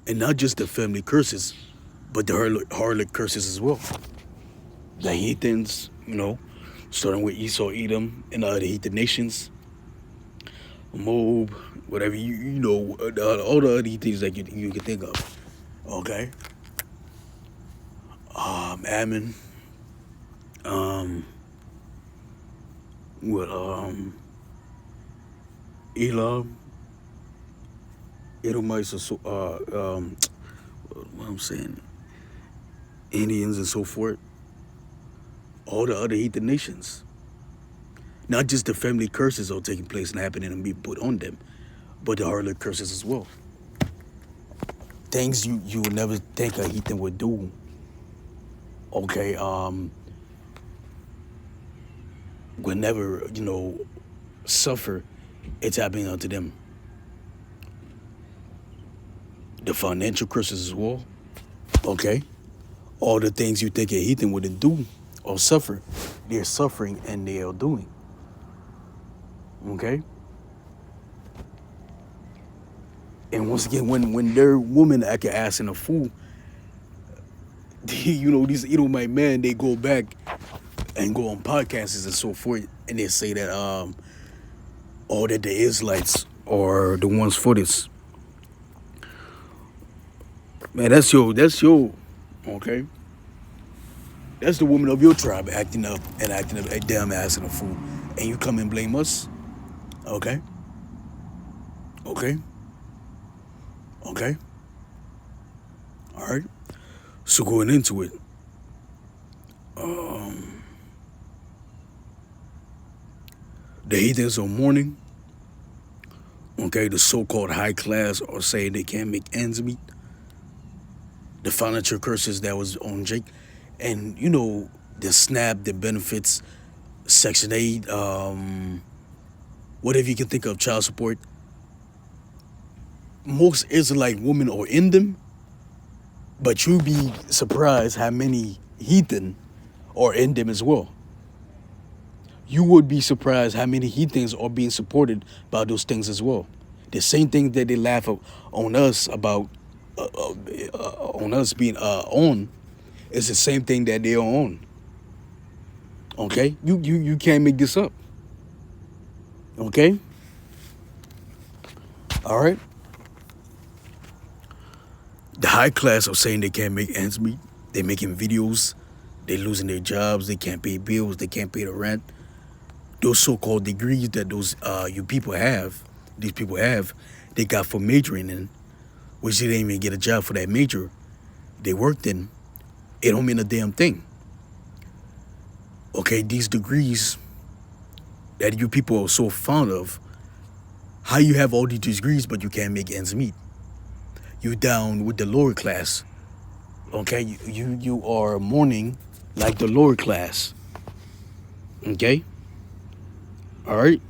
And not just the family curses, but the harlot curses as well. The heathens, starting with Esau, Edom, and the heathen nations, Moab, whatever all the other things that you can think of. Okay, Ammon, with Elam, Edomites, and so what I'm saying, Indians and so forth. All the other heathen nations. Not just the family curses are taking place and happening and being put on them, but the harlot curses as well. Things you would never think a heathen would do. Okay, would never, suffer. It's happening unto them. The financial curses as well. Okay, all the things you think a heathen wouldn't do or suffer, they're suffering and they are doing. Okay? And once again, when their woman act an ass and a fool, these Edomite men, they go back and go on podcasts and so forth, and they say that all that the Israelites are the ones for this. Man, that's your, okay? That's the woman of your tribe acting up a damn ass and a fool. And you come and blame us? Okay? Okay? Okay? All right? So going into it, the heathens are mourning. Okay, the so-called high class are saying they can't make ends meet. The financial curses that was on Jake. And, the SNAP, the benefits, Section 8, whatever you can think of, child support. Most Israelite women are in them, but you'd be surprised how many heathen are in them as well. You would be surprised how many heathens are being supported by those things as well. The same thing that they laugh on us about, on us being on, is the same thing that they are on. Okay? You can't make this up. Okay? All right? The high class are saying they can't make ends meet. They're making videos. They're losing their jobs. They can't pay bills. They can't pay the rent. Those so-called degrees that these people have, they got for majoring in, which they didn't even get a job for that major they worked in. It don't mean a damn thing. Okay, these degrees that you people are so fond of, how you have all these degrees but you can't make ends meet? You down with the lower class. Okay, you are mourning like the lower class. Okay? All right?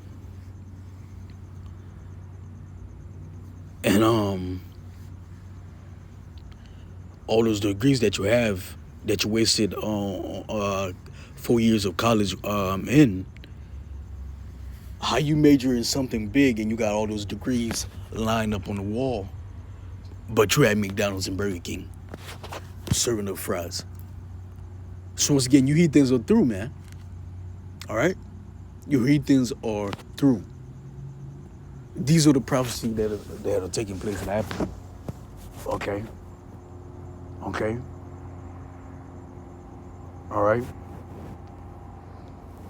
And all those degrees that you have, that you wasted on 4 years of college in, how you major in something big and you got all those degrees lined up on the wall, but you're at McDonald's and Burger King serving up fries. So once again, you heathens are through, man. All right? You heathens are through. These are the prophecies that are taking place and happening. Okay? Okay? All right?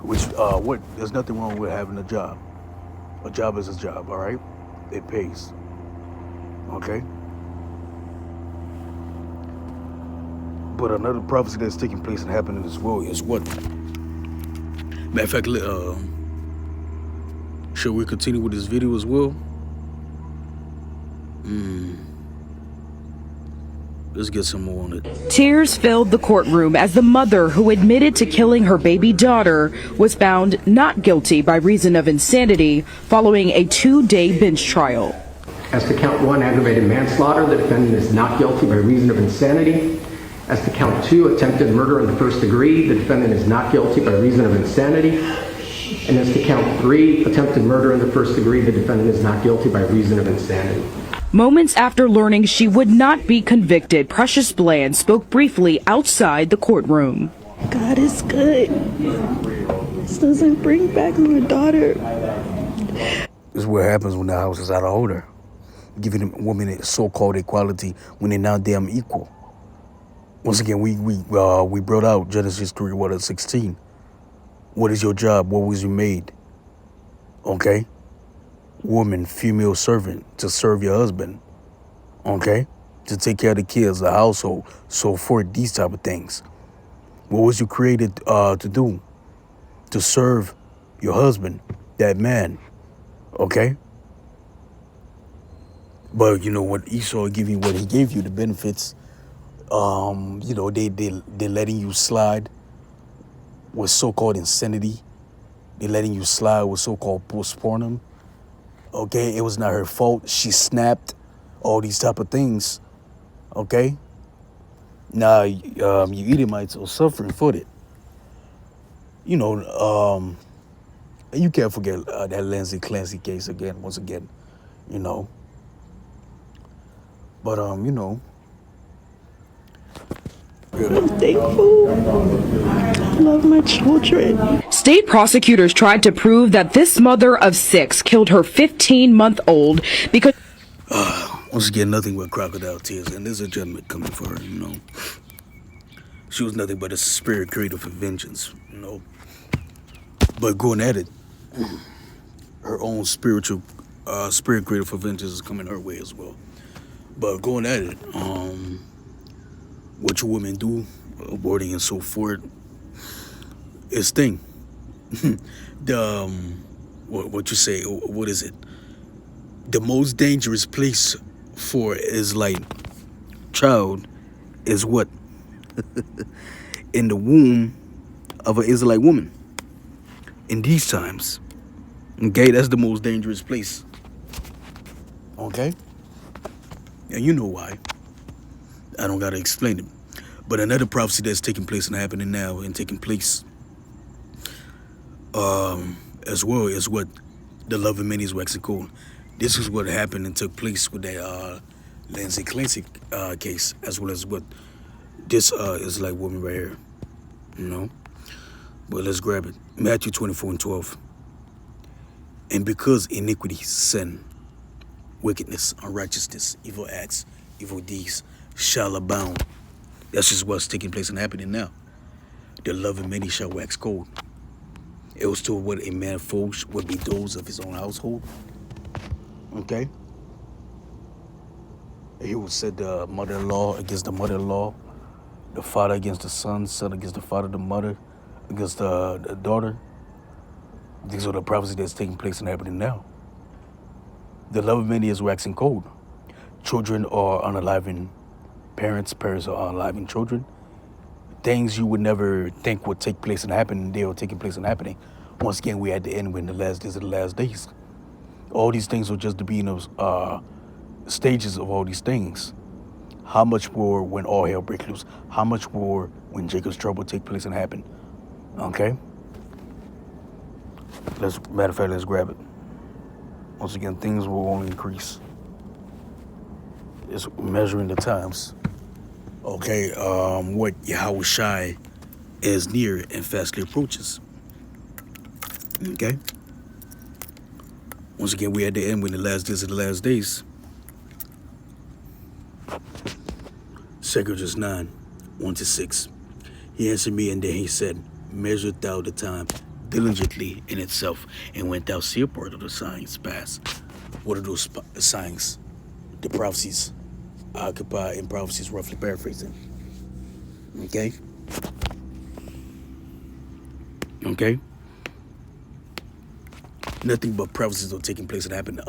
Which, there's nothing wrong with having a job. A job is a job, all right? It pays. Okay? But another prophecy that's taking place and happening as well is what? Matter of fact, should we continue with this video as well? Let's get some more on it. Tears filled the courtroom as the mother who admitted to killing her baby daughter was found not guilty by reason of insanity following a 2-day bench trial. As to count 1, aggravated manslaughter, the defendant is not guilty by reason of insanity. As to count 2, attempted murder in the first degree, the defendant is not guilty by reason of insanity. And as to count 3, attempted murder in the first degree, the defendant is not guilty by reason of insanity. Moments after learning she would not be convicted, Precious Bland spoke briefly outside the courtroom. God is good. This doesn't bring back my daughter. This is what happens when the house is out of order. Giving women so-called equality when they're not damn equal. Once again, we brought out Genesis 3:16. What is your job? What was you made? Okay? Woman, female servant, to serve your husband. Okay? To take care of the kids, the household, so forth, these type of things. What was you created to do? To serve your husband, that man. Okay? But you know what Esau giving, what he gave you, the benefits, they letting you slide with so-called insanity. They letting you slide with so-called postpartum. Okay, it was not her fault. She snapped. All these type of things. Okay. Now, you Edomites are suffering for it. You know, you can't forget that Lindsay Clancy case again, once again. You know. But I'm thankful. I love my children. State prosecutors tried to prove that this mother of 6 killed her 15-month-old because once again, nothing but crocodile tears, and there's a judgment coming for her. You know, she was nothing but a spirit created for vengeance. You know, but going at it, her own spirit created for vengeance is coming her way as well. But going at it, what you women do, aborting and so forth, is thing. The what you say? What is it? The most dangerous place for Israelite child is what? In the womb of an Israelite woman. In these times, okay, that's the most dangerous place. Okay, and you know why. I don't gotta explain it. But another prophecy that's taking place and happening now and taking place as well is what the love of many is waxing cold. This is what happened and took place with that Lindsay Clancy case, as well as what this is like woman right here. You know? But let's grab it. Matthew 24:12. And because iniquity, sin, wickedness, unrighteousness, evil acts, evil deeds shall abound. That's just what's taking place and happening now. The love of many shall wax cold. It was told what a man foes would be those of his own household. Okay? He would set the mother-in-law against the mother-in-law, the father against the son, son against the father, the mother against the daughter. These are the prophecies that's taking place and happening now. The love of many is waxing cold. Children are unaliving parents, parents are unaliving children. Things you would never think would take place and happen, they are taking place and happening. Once again, we at the end when the last days of the last days. All these things are just the beginning of stages of all these things. How much more when all hell breaks loose? How much more when Jacob's trouble take place and happen? Okay? Matter of fact, let's grab it. Once again, things will only increase. It's measuring the times. Okay, what Yahweh Shai is near and fastly approaches. Okay? Once again, we at the end when the last days of the last days. 2 Corinthians 9:1-6. He answered me, and then he said, measure thou the time diligently in itself, and when thou see a part of the signs pass. What are those signs? The prophecies. Occupy in prophecies, roughly paraphrasing. Okay? Okay? Nothing but prophecies are taking place and happening.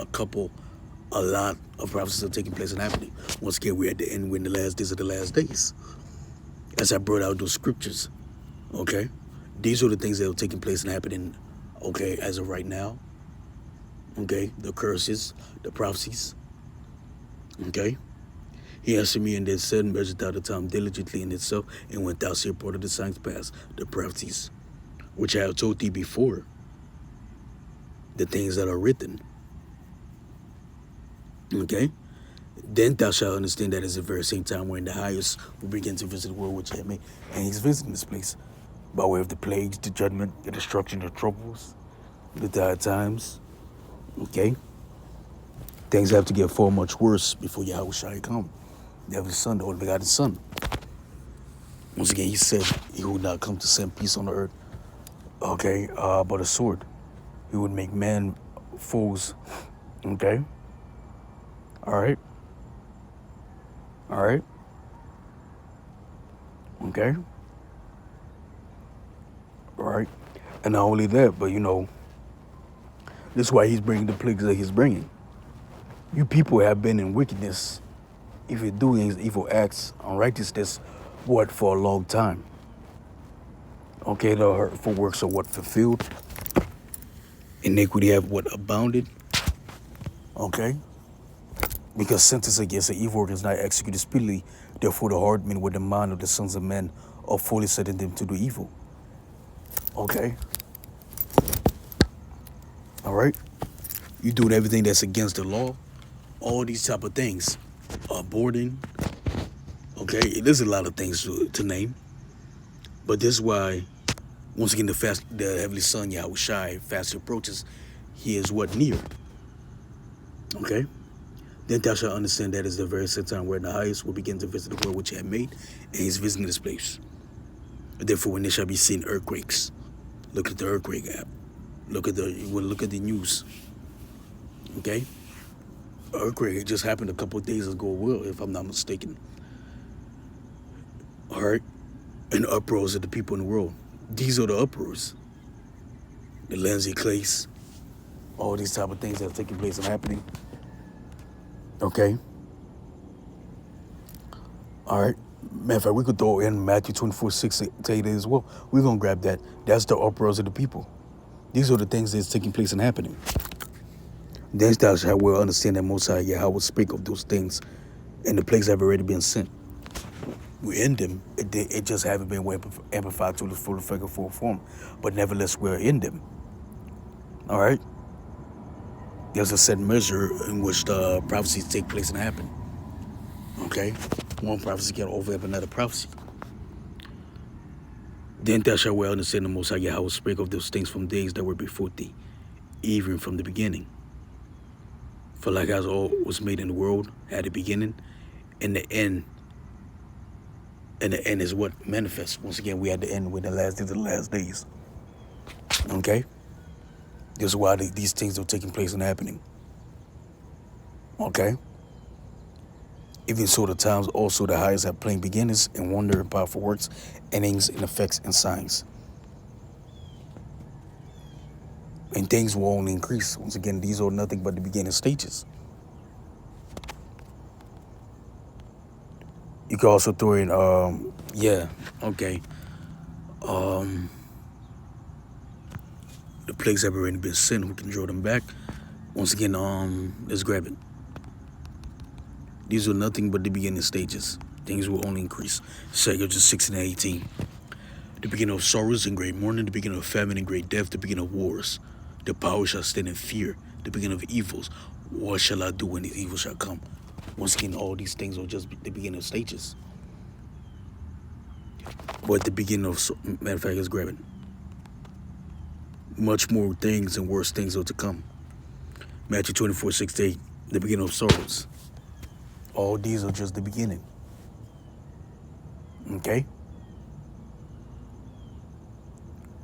A lot of prophecies are taking place and happening. Once again, we're at the end when the last days of the last days. As I brought out those scriptures. Okay? These are the things that are taking place and happening, okay, as of right now. Okay? The curses, the prophecies. Okay? He answered me and then said, measure thou the time diligently in itself, and when thou see a part of the signs pass, the prophecies, which I have told thee before, the things that are written. Okay? Then thou shalt understand that is the very same time when the highest will begin to visit the world which he had made. And he's visiting this place by way of the plagues, the judgment, the destruction, the troubles, the dire times. Okay? Things have to get far much worse before Yahweh shall come. The heavenly Son, the only begotten Son. Once again, he said he would not come to send peace on the earth, okay, but a sword. He would make man foes, okay? All right? All right? Okay? All right? And not only that, but this is why he's bringing the plagues that he's bringing. You people have been in wickedness, if you're doing evil acts, unrighteousness, what, for a long time. Okay, the hurtful works are what fulfilled. Iniquity have what abounded. Okay? Because sentence against the evil work is not executed speedily, therefore the hard men with the mind of the sons of men are fully setting them to do evil. Okay? All right? You doing everything that's against the law, all these type of things, aborting. Okay, there's a lot of things to name, but this is why, once again, the heavenly Son Yahweh Shai fast approaches. He is what, near. Okay, then thou shalt understand that is the very set time where the highest will begin to visit the world which he had made, and he's visiting this place. Therefore, when there shall be seen earthquakes, look at the earthquake app. Look at the news. Okay, earthquake, it just happened a couple of days ago. Will, if I'm not mistaken. All right, and the uproars of the people in the world. These are the uproars. The Lindsay Clays, all these type of things that are taking place and happening. Okay. All right. Matter of fact, we could throw in Matthew 24:6 tell you that as well. We're going to grab that. That's the uproars of the people. These are the things that's taking place and happening. Then thou shalt well understand that Most High Yahweh speak of those things, and the plagues have already been sent. We're in them. It just haven't been amplified to the full effect of full form. But nevertheless, we're in them. All right? There's a set measure in which the prophecies take place and happen. Okay? One prophecy can overlap another prophecy. Then thou shalt well understand the Most High Yahweh speak of those things from days that were before thee, even from the beginning. For like as all was made in the world had a beginning, and the end is what manifests. Once again, we had the end with the last days of the last days. Okay? This is why these things are taking place and happening. Okay? Even so, the times also the highest have plain beginnings and wonder and powerful works, endings and effects and signs. And things will only increase. Once again, these are nothing but the beginning stages. You can also throw in, okay. The plagues have already been sent. Who can draw them back? Once again, let's grab it. These are nothing but the beginning stages. Things will only increase. Second 16 and 18. The beginning of sorrows and great mourning, the beginning of famine and great death, the beginning of wars. The power shall stand in fear, the beginning of evils. What shall I do when these evils shall come? Once again, all these things are just the beginning of stages. But the beginning of, matter of fact, let's grab it. Much more things and worse things are to come. Matthew 24:6-8, the beginning of sorrows. All these are just the beginning. Okay?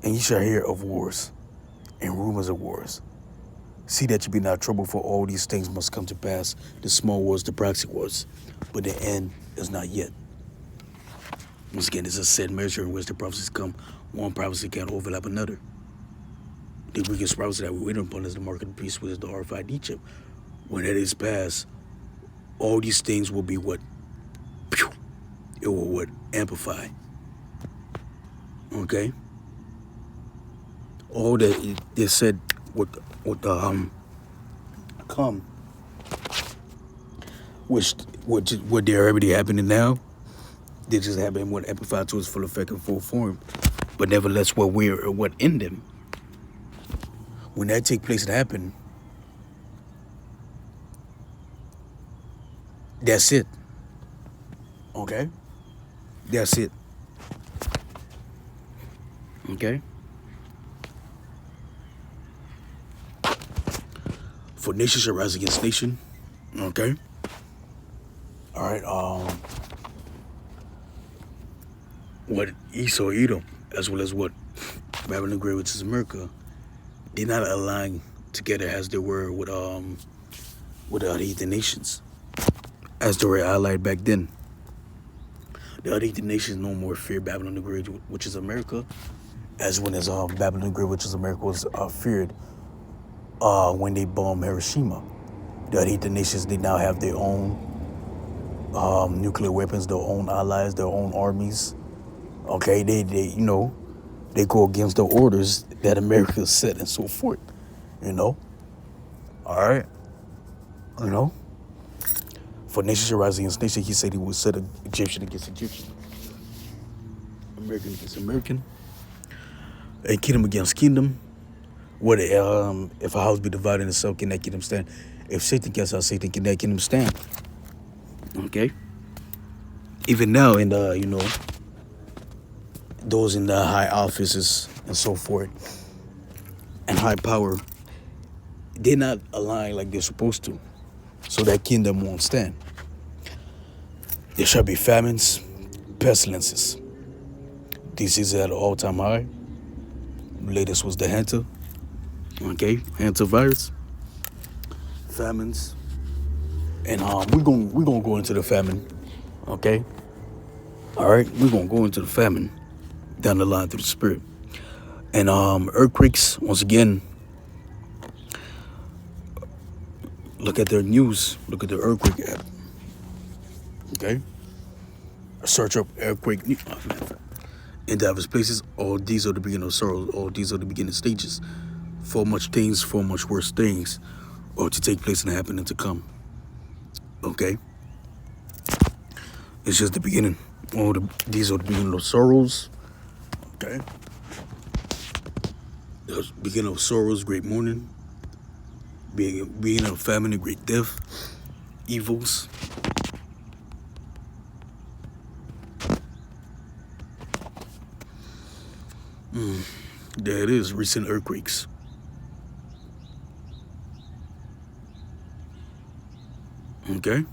And ye shall hear of wars and rumors of wars. See that you be not troubled, for all these things must come to pass. The small wars, the proxy wars. But the end is not yet. Once again, there's a set measure in which the prophecies come. One prophecy can't overlap another. The weakest prophecy that we wait upon is the mark of the beast, which is the RFID chip. When that is passed, all these things will be what? It will what? Amplify. Okay? All that they said would come, which what they're already happening now, they just happen what amplified to its full effect and full form. But nevertheless, what in them. When that take place and happen, That's it. Okay? That's it. Okay? For nation shall rise against nation. Okay? All right. What Esau, Edom, as well as what Babylon the Great, which is America, did not align together as they were with the other heathen nations, as they were allied back then. The other heathen nations no more fear Babylon the Great, which is America, as when as Babylon the Great, which is America, was feared when they bombed Hiroshima. The other heathen nations, they now have their own nuclear weapons, their own allies, their own armies. Okay, they they go against the orders that America set and so forth. All right, you know. For nation shall rise against nation, he said he would set Egyptian against Egyptian, American against American, and kingdom against kingdom. What if a house be divided in itself, can that kingdom stand? If Satan casts out Satan, can that kingdom stand? Okay. Even now, in the those in the high offices and so forth, and high power, they're not aligned like they're supposed to, so that kingdom won't stand. There shall be famines, pestilences. Diseases at an all-time high. Latest was the Hanta. Okay, Hanta virus. Famines, and we're gonna go into the famine. Okay. All right, we're gonna go into the famine down the line through the spirit. And earthquakes, once again, look at their news, look at the earthquake app. Okay? Search up earthquake in diverse places. All these are the beginning of sorrows, all these are the beginning stages. For much things, for much worse things, or to take place and happen and to come. Okay? It's just the beginning. These are the beginning of sorrows. Okay? The beginning of sorrows, great mourning. Beginning of famine and great death. Evils. There it is, recent earthquakes. Okay?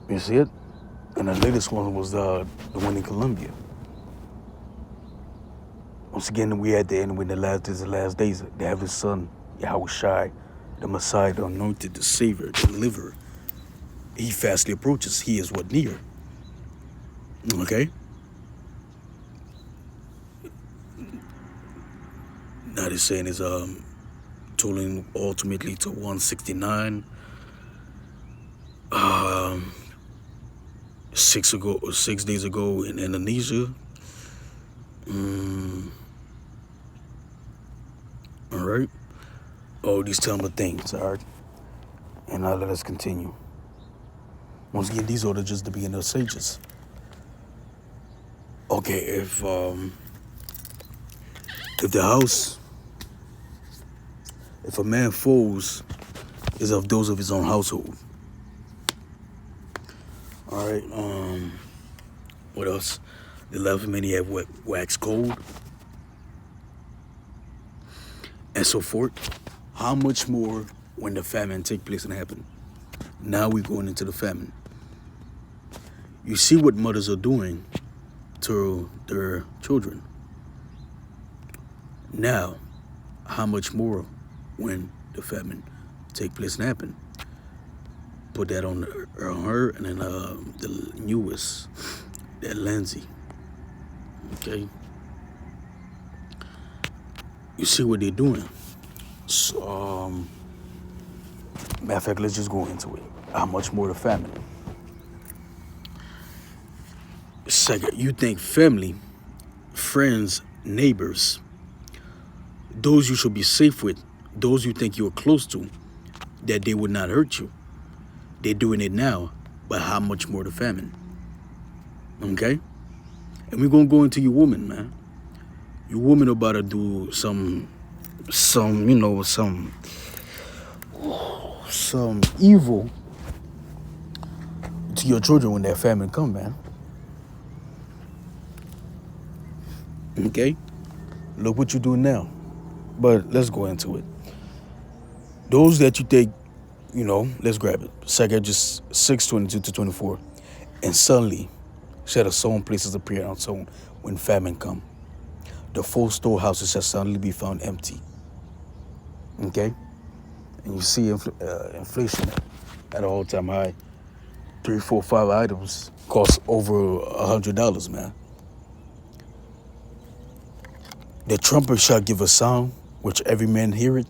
You see it? And the latest one was the one in Colombia. Once again, we at the end when the last days. They have his son, Yahushai, the Messiah, the anointed, the Savior, the deliverer. He fastly approaches. He is what near. Okay? Now they're saying is totaling ultimately to 169. 6 days ago in Indonesia. All right. All these terrible things, all right. And now let us continue. Once again, these are just the beginning of stages. Okay, if the house, if a man falls, is of those of his own household. All right. What else? The love of many have wax cold, and so forth. How much more when the famine take place and happen? Now we're going into the famine. You see what mothers are doing to their children. Now, how much more when the famine take place and happen? Put that on her and then the newest, that Lindsay. Okay. You see what they're doing. So, matter of fact, let's just go into it. How much more the family? Second, you think family, friends, neighbors, those you should be safe with, those you think you're close to, that they would not hurt you. They're doing it now, but how much more the famine? Okay? And we're gonna go into your woman, man. Your woman about to do some evil to your children when that famine come, man. Okay? Look what you're doing now. But let's go into it. Those that you think, let's grab it. Second, just 6:22-24. And suddenly, shall the sown places appear unsown when famine come. The full storehouses shall suddenly be found empty. Okay? And you see inflation at an all-time high. 3, 4, 5 items cost over $100, man. The trumpet shall give a sound, which every man hear it.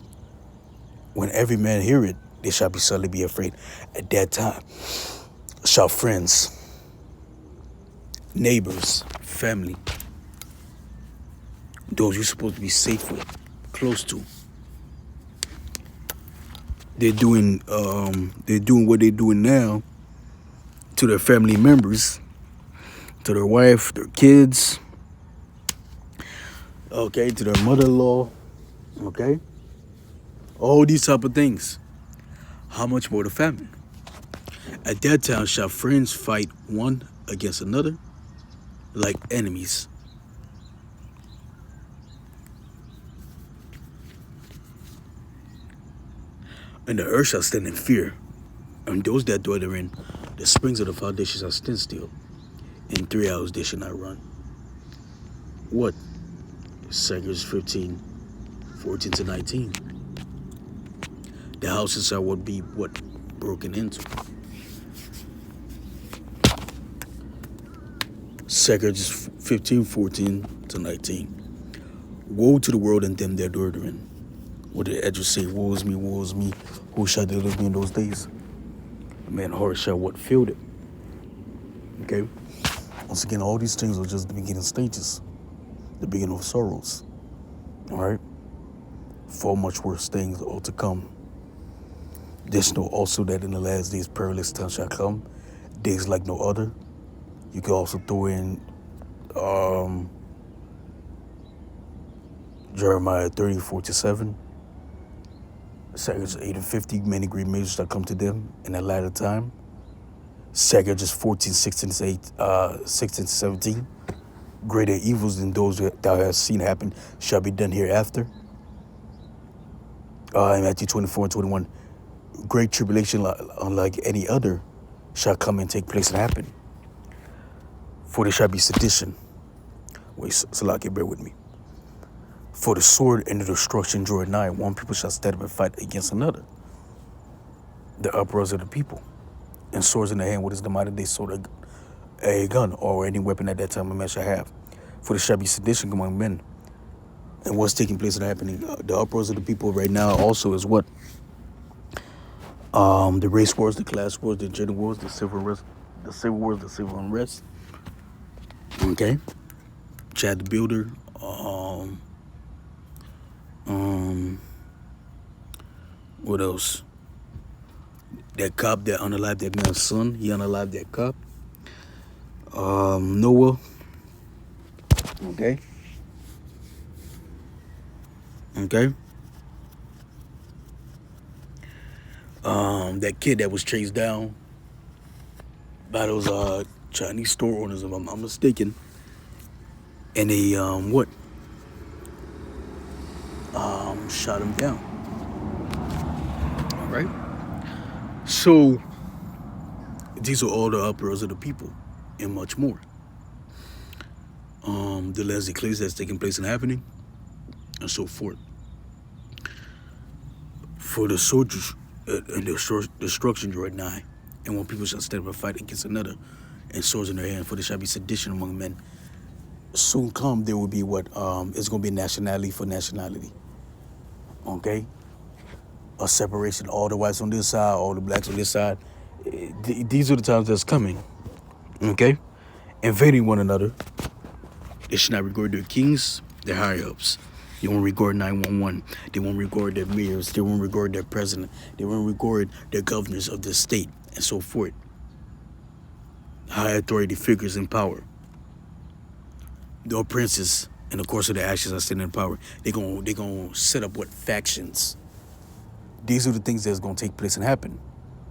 When every man hear it, they shall be suddenly be afraid. At that time shall friends, neighbors, family, those you're supposed to be safe with, close to, they're doing what they're doing now to their family members, to their wife, their kids, okay, to their mother-in-law, okay, all these type of things. How much more the famine? At that time shall friends fight one against another like enemies. And the earth shall stand in fear, and those that dwell therein, the springs of the foundation shall stand still. In 3 hours they shall not run. What? 2 15:14-19. The houses shall be broken into. 2 15:14-19. Woe to the world and them that dwell therein. What did Edges say? Woe is me, woe is me. Who shall deliver me in those days? A man heart shall filled it. Okay? Once again, all these things are just the beginning stages. The beginning of sorrows. Alright? For much worse things are to come. This know also that in the last days perilous times shall come, days like no other. You can also throw in Jeremiah 30:4-7. 2 8:50, many great measures shall come to them in the latter time. 2 14:16-17. Greater evils than those that thou hast seen happen shall be done hereafter. In Matthew 24:21, great tribulation unlike any other shall come and take place and happen. For there shall be sedition. Wait, Salaki, bear with me. For the sword and the destruction draw nigh. One people shall stand up and fight against another. The uproars of the people. And swords in the hand, what is the modern day sword? A gun or any weapon at that time a man shall have. For there shall be sedition among men. And what's taking place and happening? The uproars of the people right now also is what? The race wars, the class wars, the gender wars, the civil wars, the civil unrest. Okay. Chad the Builder. What else? That cop that unalived that man's son. He unalived that cop. Noah. Okay. That kid that was chased down by those Chinese store owners, if I'm not mistaken. And they shot him down. All right. So these are all the uproars of the people, and much more. The last eclipse that's taking place and happening, and so forth. For the soldiers and the destruction draw nigh, and when people shall stand up and fight against another, and swords in their hand, for there shall be sedition among men. Soon come there will be it's going to be nationality for nationality. Okay? A separation, all the whites on this side, all the blacks on this side. These are the times that's coming. Okay? Invading one another. They should not regard their kings, their higher ups. They won't regard 911. They won't regard their mayors. They won't regard their president. They won't regard their governors of the state and so forth. High authority figures in power. The princes, in the course of their actions, are sitting in power. They're gonna set up what factions. These are the things that's gonna take place and happen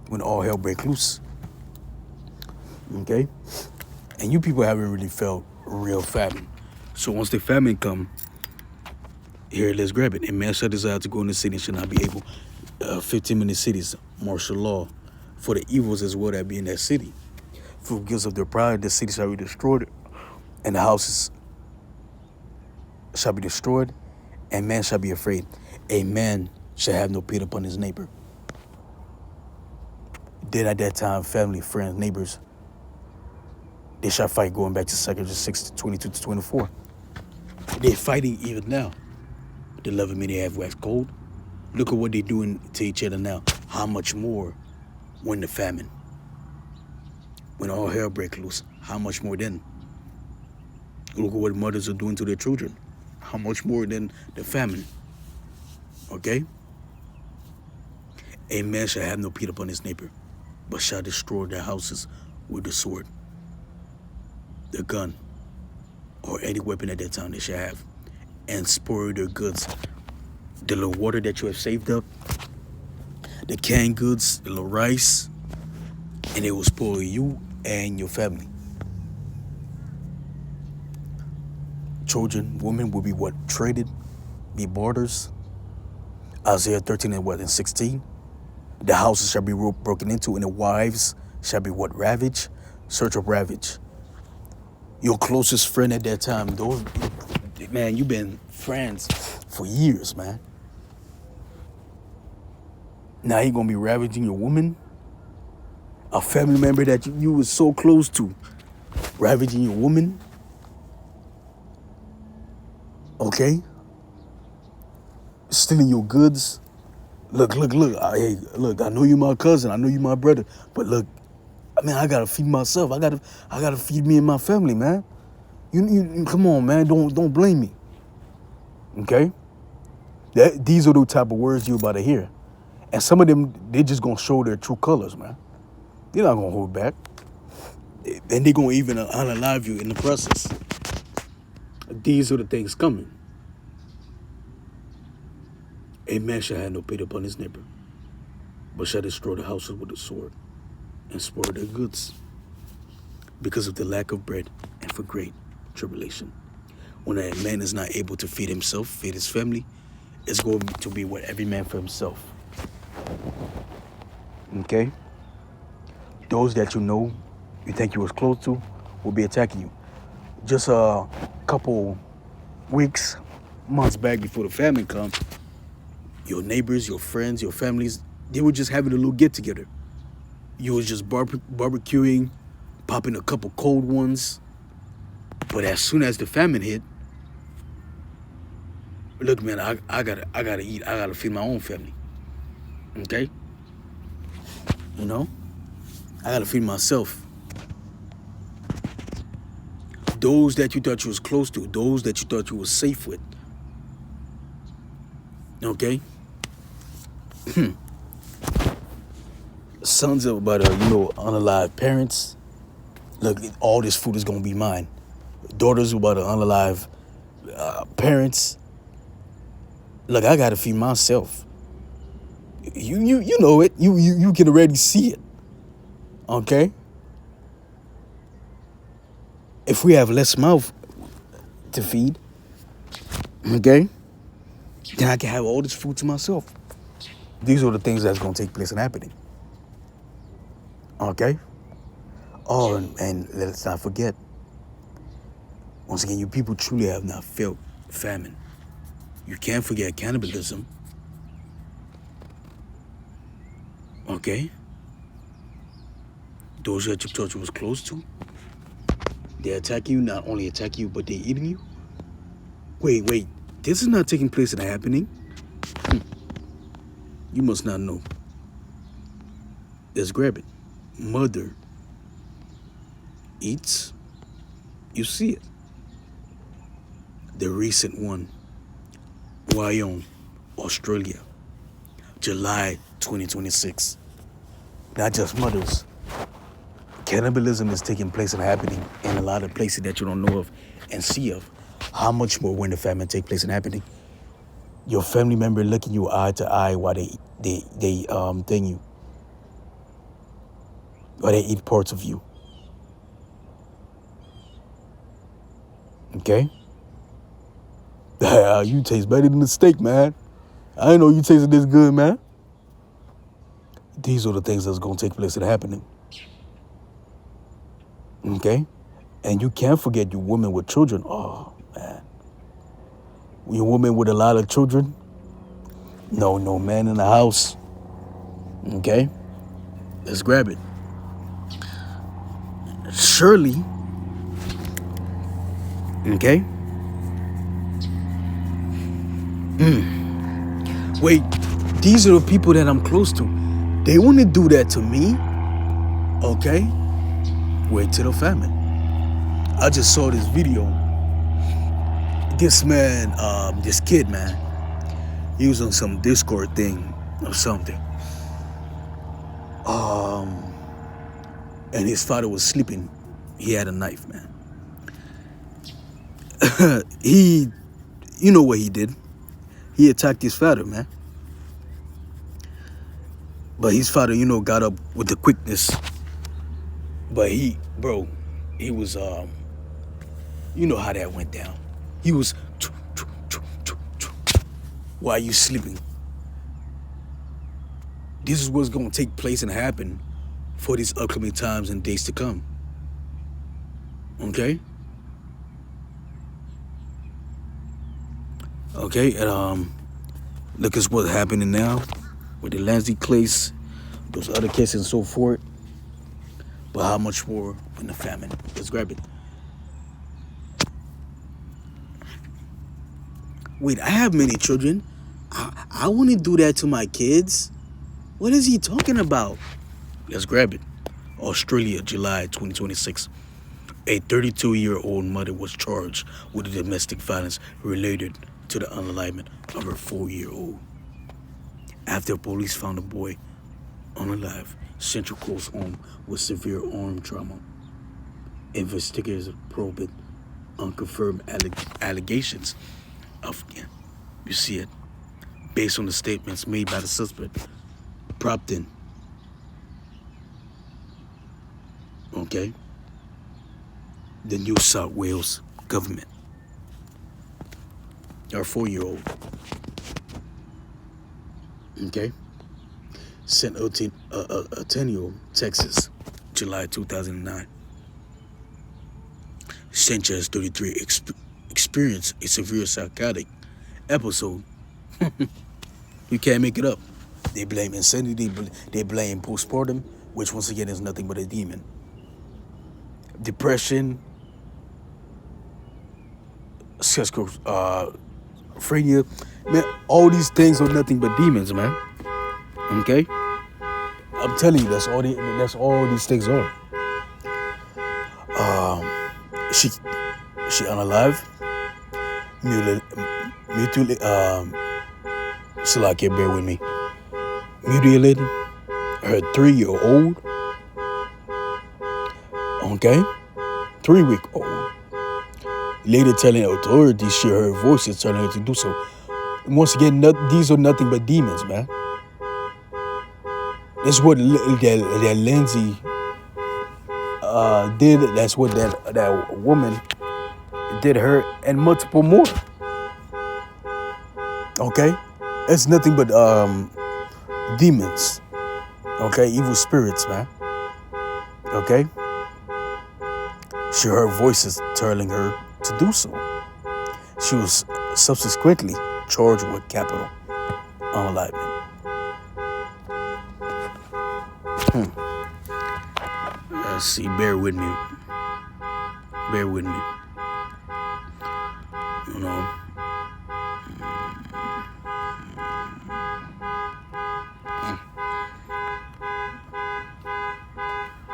when all hell breaks loose. Okay? And you people haven't really felt real famine. So once the famine come, here, let's grab it. And man shall desire to go in the city and shall not be able. 15-minute cities, martial law, for the evils as well that be in that city. For gifts of their pride, the city shall be destroyed, and the houses shall be destroyed, and man shall be afraid. A man shall have no pity upon his neighbor. Then at that time, family, friends, neighbors, they shall fight, going back to 2 6, 22 to 24. They're fighting even now. The love of many have waxed cold. Look at what they're doing to each other now. How much more when the famine? When all hell breaks loose, how much more then? Look at what mothers are doing to their children. How much more than the famine? Okay? A man shall have no pity upon his neighbor, but shall destroy their houses with the sword, the gun, or any weapon at that time they shall have, and spoil their goods. The little water that you have saved up, the canned goods, the little rice, and it will spoil you and your family. Children, women will be what? Traded, be barters. Isaiah 13 and 16. The houses shall be broken into, and the wives shall be what? Ravaged. Search of ravage. Your closest friend at that time, those, man, you've been friends for years, man. Now he gonna be ravaging your woman, a family member that you was so close to, ravaging your woman. Okay, stealing your goods. Look. Hey, look. I know you my cousin. I know you my brother. But look, man, I gotta feed myself. I gotta feed me and my family, man. You come on, man. Don't blame me. Okay. These are the type of words you about to hear. And some of them, they just gonna show their true colors, man. They're not gonna hold back. And they gonna even unalive you in the process. These are the things coming. A man shall have no pity upon his neighbor, but shall destroy the houses with a sword, and spoil their goods, because of the lack of bread and for great tribulation. When a man is not able to feed himself, feed his family, it's going to be what? Every man for himself. Okay? Those that you know, you think you was close to, will be attacking you. Just a couple weeks, months back before the famine comes, your neighbors, your friends, your families, they were just having a little get together. You was just barbecuing, popping a couple cold ones. But as soon as the famine hit, look, man, I gotta eat. I gotta feed my own family. Okay? You know? I gotta feed myself. Those that you thought you was close to, those that you thought you was safe with. Okay? Sons of about unalive parents. Look, all this food is gonna be mine. Daughters about unalive parents. Look, I gotta feed myself. You know it. You can already see it. Okay? If we have less mouth to feed, okay, then I can have all this food to myself. These are the things that's gonna take place and happening. Okay? Oh, and let's not forget, once again, you people truly have not felt famine. You can't forget cannibalism. Okay? Those that you thought you was close to, they attack you, not only attack you, but they eating you? Wait, this is not taking place and happening? You must not know. Let's grab it. Mother eats, you see it. The recent one, Wyoming, Australia, July 2026. Not just mothers. Cannibalism is taking place and happening in a lot of places that you don't know of and see of. How much more when the famine take place and happening? Your family member looking you eye to eye while they thing you, or they eat parts of you. Okay? You taste better than the steak, man. I didn't know you tasted this good, man. These are the things that's gonna take place and happening. Okay? And you can't forget you women with children. Oh, man. You women with a lot of children. No man in the house. Okay? Let's grab it. Surely. Okay? Wait, these are the people that I'm close to. They want to do that to me. Okay? Wait till the famine. I just saw this video. This man, this kid, man, he was on some Discord thing or something. And his father was sleeping. He had a knife, man. You know what he did? He attacked his father, man. But his father, got up with the quickness. But he was, you know how that went down. He was, while you sleeping. This is what's going to take place and happen for these upcoming times and days to come. Okay? Okay, and look at what's happening now with the Lansing case, those other cases and so forth. But how much more in the famine? Let's grab it. Wait, I have many children. I wouldn't do that to my kids. What is he talking about? Let's grab it. Australia, July 2026. A 32-year-old mother was charged with domestic violence related to the unalignment of her 4-year-old. After police found the boy unalive, Central Coast home with severe arm trauma. Investigators probed unconfirmed allegations of, you see it, based on the statements made by the suspect, propped in. Okay? The New South Wales government. Our 4-year-old. Okay? St. Antonio, Texas, July 2009. Sanchez, 33, experienced a severe psychotic episode. You can't make it up. They blame insanity, they blame postpartum, which once again is nothing but a demon. Depression, schizophrenia, man, all these things are nothing but demons, man. Okay? I'm telling you, that's all these things are. She unalive, mutilated, Salakia, bear with me. Mutilated her 3-year-old. Okay? 3-week-old. Later telling authorities she heard voices telling her to do so. Once again, these are nothing but demons, man. That's what that Lindsay did. That's what that woman did her and multiple more. Okay? It's nothing but demons. Okay? Evil spirits, man. Okay? She heard voices telling her to do so. She was subsequently charged with capital unalignment. Let's see, bear with me. Bear with me. You know.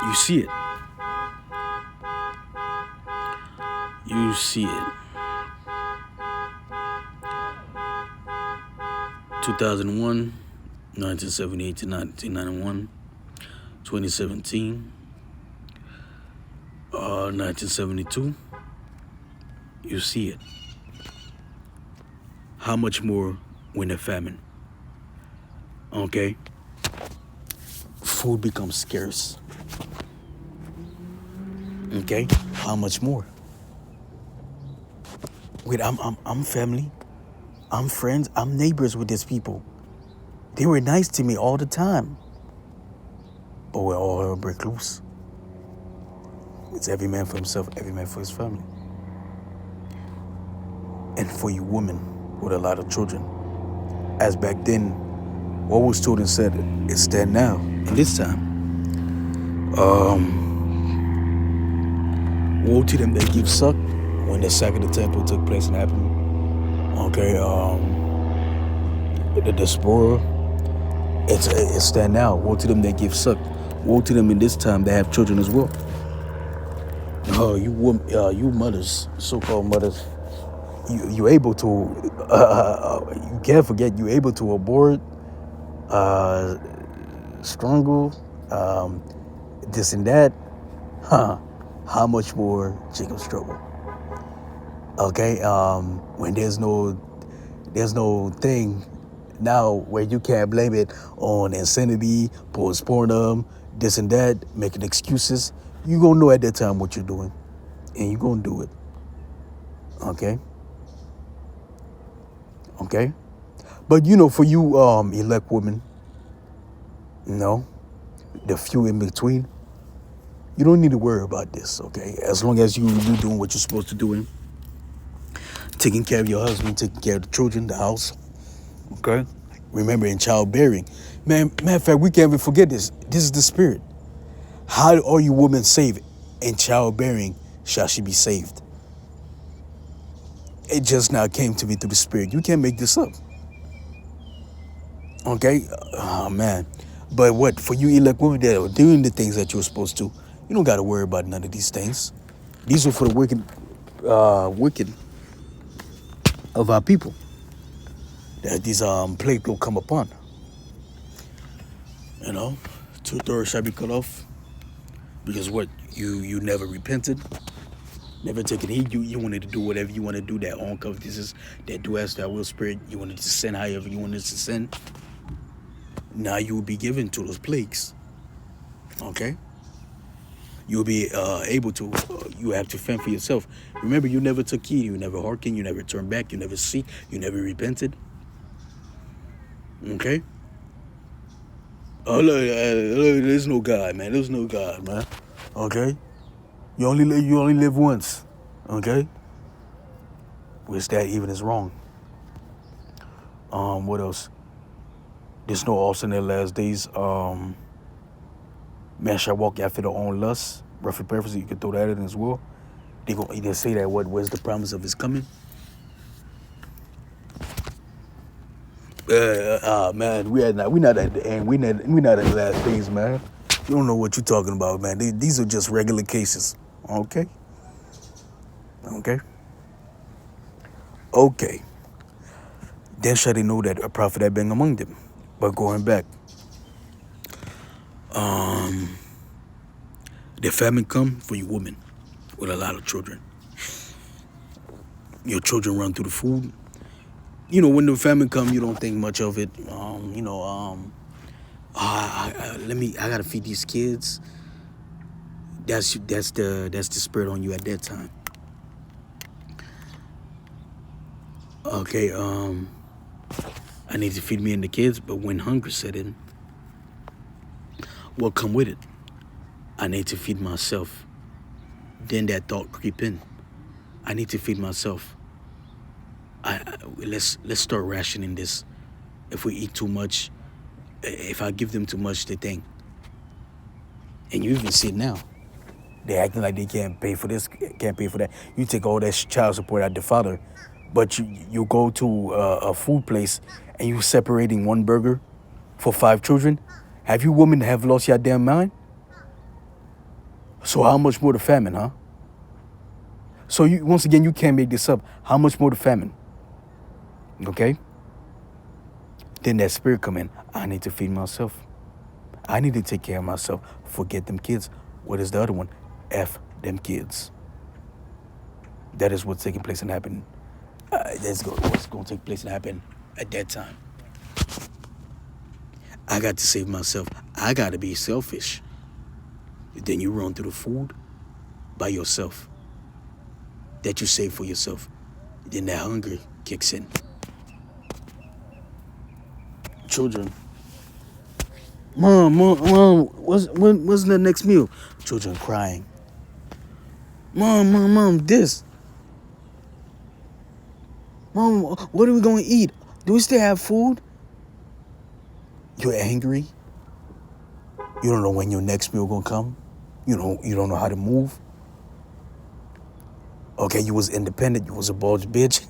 You see it. You see it. 2001, 1978 to 1991, 2017, 1972. You see it. How much more when the famine? Okay, food becomes scarce. Okay, how much more? Wait, I'm family. I'm friends. I'm neighbors with these people. They were nice to me all the time. But we're all hell break loose. It's every man for himself, every man for his family. And for you women with a lot of children, as back then, what was told and said is stand now. And this time, woe to them that give suck when the sack of the temple took place and happened. Okay, the diaspora, it's stand now. Woe to them that give suck. Woe to them in this time that have children as well. You mothers, so-called mothers, you able to, you can't forget you able to abort, strangle, this and that. How much more Jacob's trouble? Okay, when there's no thing now where you can't blame it on insanity, postpartum, this and that, making excuses. You gonna know at that time what you're doing, and you gonna do it. Okay. Okay. But for you elect women, the few in between, you don't need to worry about this. Okay, as long as you doing what you're supposed to do, taking care of your husband, taking care of the children, the house. Okay. Remember, in childbearing, matter of fact, we can't even forget this. This is the spirit. How are you women saved? In childbearing shall she be saved. It just now came to me through the spirit. You can't make this up. Okay? Oh, man. But what, for you elect women that are doing the things that you're supposed to, you don't got to worry about none of these things. These are for the wicked of our people that these plagues will come upon. 2/3 shall be cut off. Because what, you never repented, never taken heed. You wanted to do whatever you want to do, that own covetousness, that do as that will spirit. You wanted to sin however you wanted to sin. Now you will be given to those plagues. Okay? You'll be able to, you have to fend for yourself. Remember, you never took heed, you never hearkened, you never turned back, you never seek, you never repented. Okay? Oh, look, there's no God, man. There's no God, man. Okay? You only live once. Okay? Which that even is wrong. What else? There's no also in their last days. Man shall walk after their own lusts. Roughly paraphrasing, you can throw that in as well. They gonna either say that where's the promise of his coming? Man, we not at the end. We not at the last days, man. You don't know what you're talking about, man. These are just regular cases. Okay. Then shall they know that a prophet had been among them. But going back, the famine come for you women with a lot of children. Your children run through the food. When the famine come, you don't think much of it. I gotta feed these kids. That's the spirit on you at that time. Okay, I need to feed me and the kids, but when hunger set in, what come with it? I need to feed myself. Then that thought creep in. I need to feed myself. Let's start rationing this. If we eat too much, if I give them too much, they think. And you even see it now. They acting like they can't pay for this, can't pay for that. You take all that child support out the father, but you go to a food place and you separating one burger for 5 children. Have you women have lost your damn mind? So how much more the famine, huh? So once again, you can't make this up. How much more the famine? Okay? Then that spirit come in. I need to feed myself. I need to take care of myself. Forget them kids. What is the other one? F them kids. That is what's taking place and happening. What's going to take place and happen at that time. I got to save myself. I got to be selfish. Then you run through the food by yourself that you save for yourself. Then that hunger kicks in. Children. Mom, what's the next meal? Children crying. Mom, this. Mom, what are we going to eat? Do we still have food? You're angry. You don't know when your next meal gonna come. You don't know how to move. Okay, you was independent. You was a boss bitch.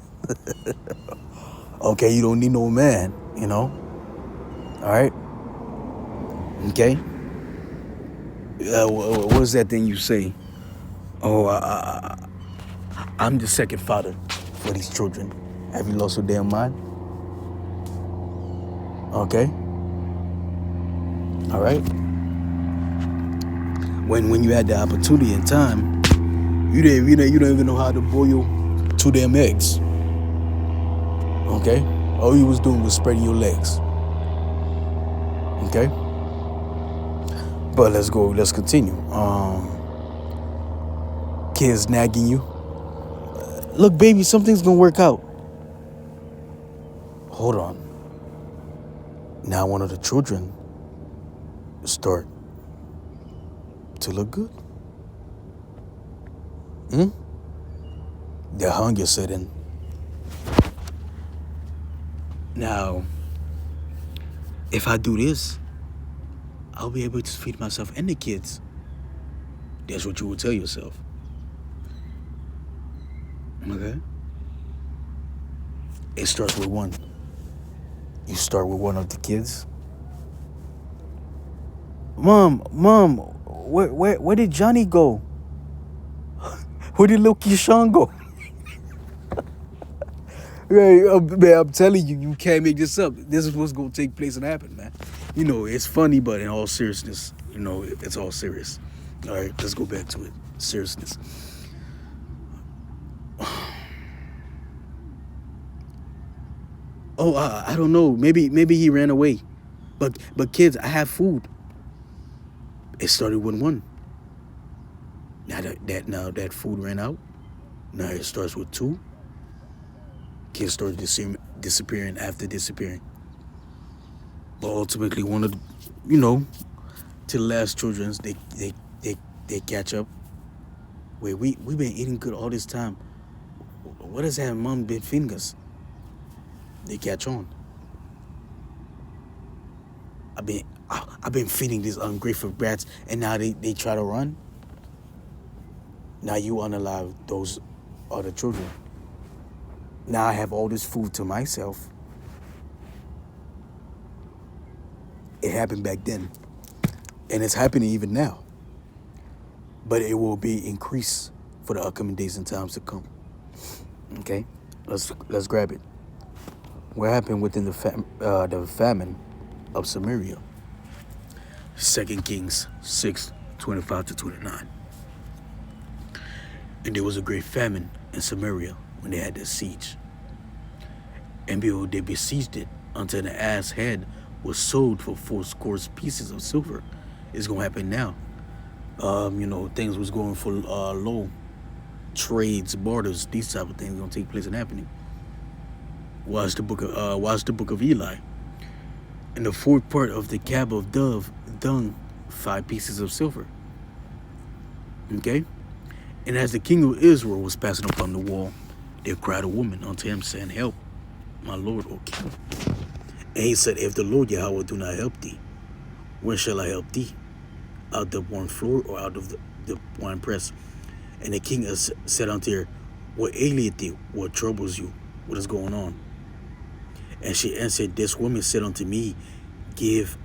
Okay, you don't need no man. All right. Okay. What was that thing you say? Oh, I'm the second father for these children. Have you lost your damn mind? Okay. All right. When you had the opportunity and time, you don't even know how to boil 2 damn eggs. Okay. All you was doing was spreading your legs. Okay. But let's go. Let's continue. Kids nagging you. Look, baby, something's gonna work out. Hold on. Now one of the children start to look good. The hunger set in. Now, if I do this, I'll be able to feed myself and the kids. That's what you will tell yourself. Okay? It starts with one. You start with one of the kids. Mom, where did Johnny go? Where did little Keyshawn go? Man, I'm telling you, you can't make this up. This is what's going to take place and happen, man. It's funny, but in all seriousness, it's all serious. All right, let's go back to it. Seriousness. Oh, I don't know. Maybe he ran away. But kids, I have food. It started with one. Now that food ran out. Now it starts with 2. Kids started disappearing after disappearing. But ultimately, one of the, to the last children's, they catch up. Wait, we've been eating good all this time. What has that mom been feeding us? They catch on. I've been feeding these ungrateful brats, and now they try to run. Now you unalive those other children. Now I have all this food to myself. It happened back then, and it's happening even now. But it will be increased for the upcoming days and times to come. Okay, let's grab it. What happened within the famine of Samaria? 2 Kings 6:25-29. And there was a great famine in Samaria when they had the siege. And behold, they besieged it until the ass head was sold for 80 pieces of silver. It's gonna happen now. Things was going for low. Trades, barters, these type of things gonna take place and happening. Watch the book of Eli. And the 4th part of the cab of dove dung 5 pieces of silver. Okay? And as the king of Israel was passing upon the wall, there cried a woman unto him, saying, Help, my lord, O king. And he said, If the Lord Yahweh do not help thee, where shall I help thee? Out of the barn floor or out of the wine press? And the king said unto her, What aileth thee? What troubles you? What is going on? And she answered, This woman said unto me, Give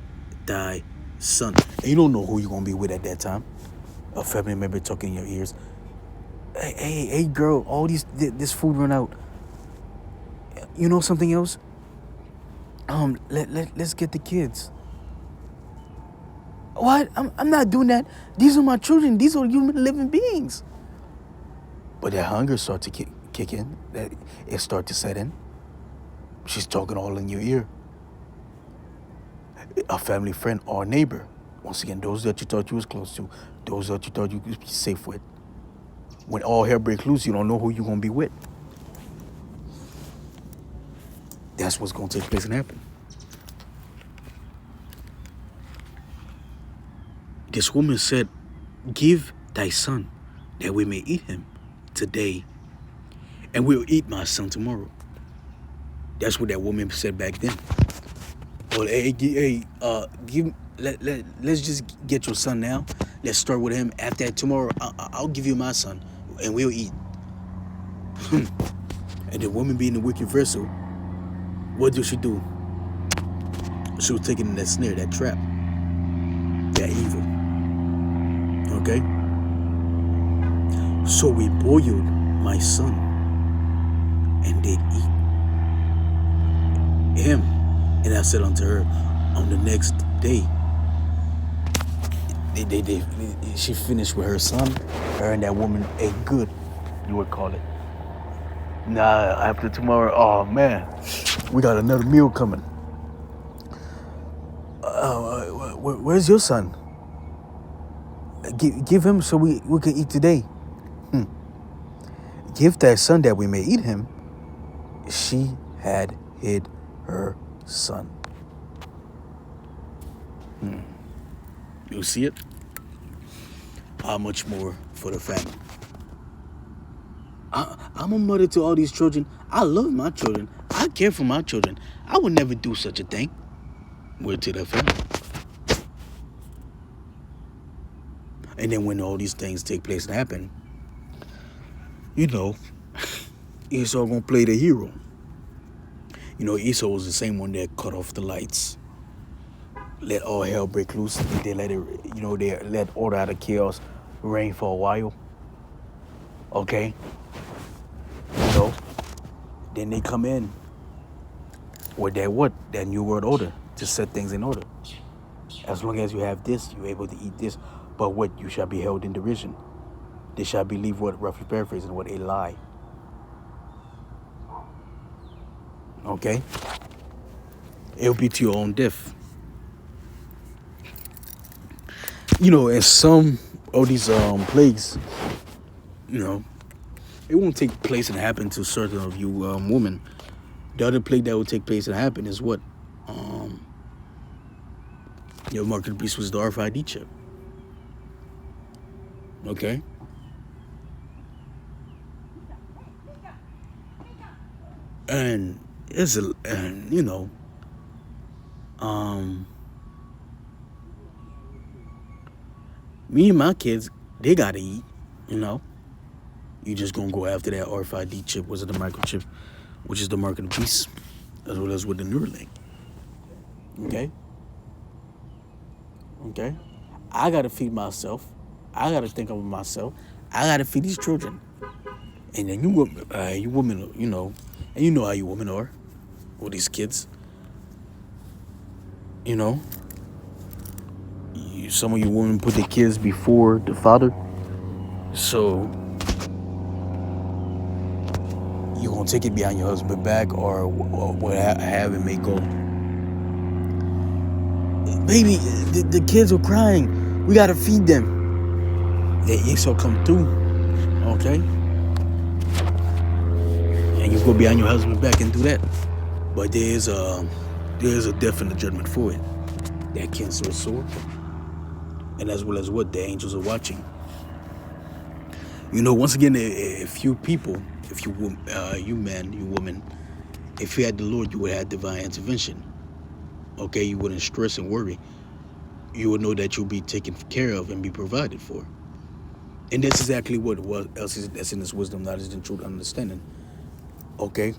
thy son. And you don't know who you're going to be with at that time. A family member talking in your ears. Hey, girl, all this food run out. You know something else? let's get the kids. What? I'm not doing that. These are my children. These are human living beings. But that hunger starts to kick in. That it starts to set in. She's talking all in your ear. A family friend or a neighbor. Once again, those that you thought you was close to, those that you thought you could be safe with. When all hell breaks loose, you don't know who you're gonna be with. That's what's gonna take place and happen. This woman said, "Give thy son, that we may eat him today, and we'll eat my son tomorrow." That's what that woman said back then. Well, let's just get your son now. Let's start with him. After that, tomorrow, I'll give you my son, and we'll eat. And the woman being the wicked vessel, what did she do? She was taken in that snare, that trap, that evil. Okay? So we boiled my son, and did eat him. And I said unto her, on the next day, she finished with her son. Her and that woman ate good, you would call it. Nah, after tomorrow, oh man, we got another meal coming. Where's your son? Give him so we can eat today. Give that son that we may eat him. She had hid her son. You see it? How much more for the family? I'm a mother to all these children. I love my children. I care for my children. I would never do such a thing. Word to the family. And then when all these things take place and happen, you know, Esau gonna play the hero. You know, Esau was the same one that cut off the lights, let all hell break loose. They let it, they let order out of chaos reign for a while. Okay, then they come in with that new world order to set things in order. As long as you have this, you're able to eat this. But what you shall be held in derision. They shall believe what, roughly paraphrasing, what a lie. Okay? It'll be to your own death. And some of these plagues, it won't take place and happen to certain of you women. The other plague that will take place and happen is what? Your mark of the beast was the RFID chip. Okay? And me and my kids, they gotta eat, You just gonna go after that RFID chip, was it the microchip, which is the mark of the beast, as well as with the Neuralink. Okay? I gotta feed myself. I gotta think of myself. I gotta feed these children. And then you women, and you know how you women are with these kids. Some of you women put the kids before the father. So you gonna take it behind your husband's back, or what have it may go. Baby, the kids are crying. We gotta feed them. The Esau come through, okay? And you go behind your husband's back and do that. But there is a definite judgment for it. That cancer sword, and as well as what the angels are watching. Once again, if few people, if you men, you women, if you had the Lord, you would have divine intervention. Okay, you wouldn't stress and worry. You would know that you'll be taken care of and be provided for. And that's exactly what else is that's in this wisdom, knowledge, and truth, understanding. Okay,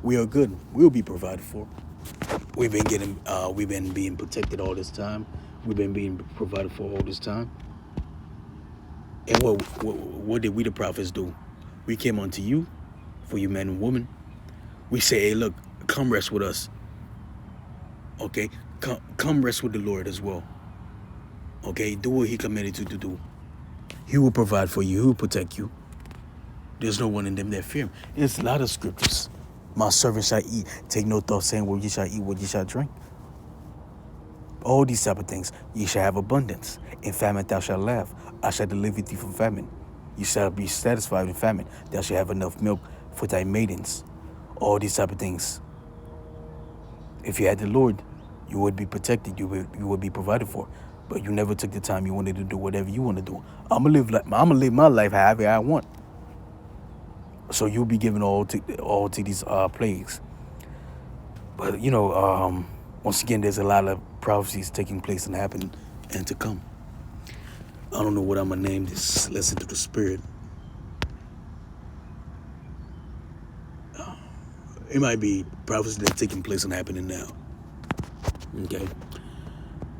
we are good. We'll be provided for. We've been being protected all this time. We've been being provided for all this time. And what did we the prophets do? We came unto you, for you men and women. We say, hey, look, come rest with us. Okay, come rest with the Lord as well. Okay, do what He commanded you to do. He will provide for you. He will protect you. There's no one in them that fear Him. There's a lot of scriptures. My servant shall eat. Take no thought saying what ye shall eat, what ye shall drink. All these type of things. Ye shall have abundance. In famine thou shalt laugh. I shall deliver thee from famine. You shall be satisfied in famine. Thou shalt have enough milk for thy maidens. All these type of things. If you had the Lord, you would be protected. You would be provided for. But you never took the time. You wanted to do whatever you want to do. I'm gonna live my life however I want. So you'll be given all to these plagues. But once again, there's a lot of prophecies taking place and happening and to come. I don't know what I'm gonna name this lesson to the Spirit. It might be prophecies that are taking place and happening now. Okay.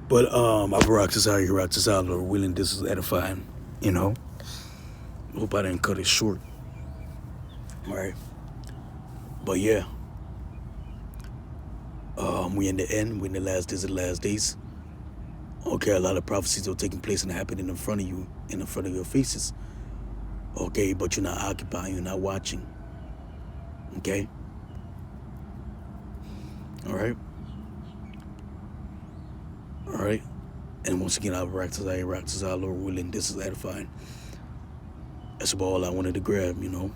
But I've rocked this out, Lord willing, this is edifying, Hope I didn't cut it short. All right. But yeah. We in the end, we in the last days of the last days. Okay, a lot of prophecies are taking place and happening in front of you, in front of your faces. Okay, but you're not occupying, you're not watching. Okay? All right? All right? And once again, I'll rock this out, Lord willing, this is edifying. That's about all I wanted to grab, All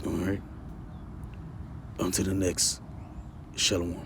right? On to the next. Shalom.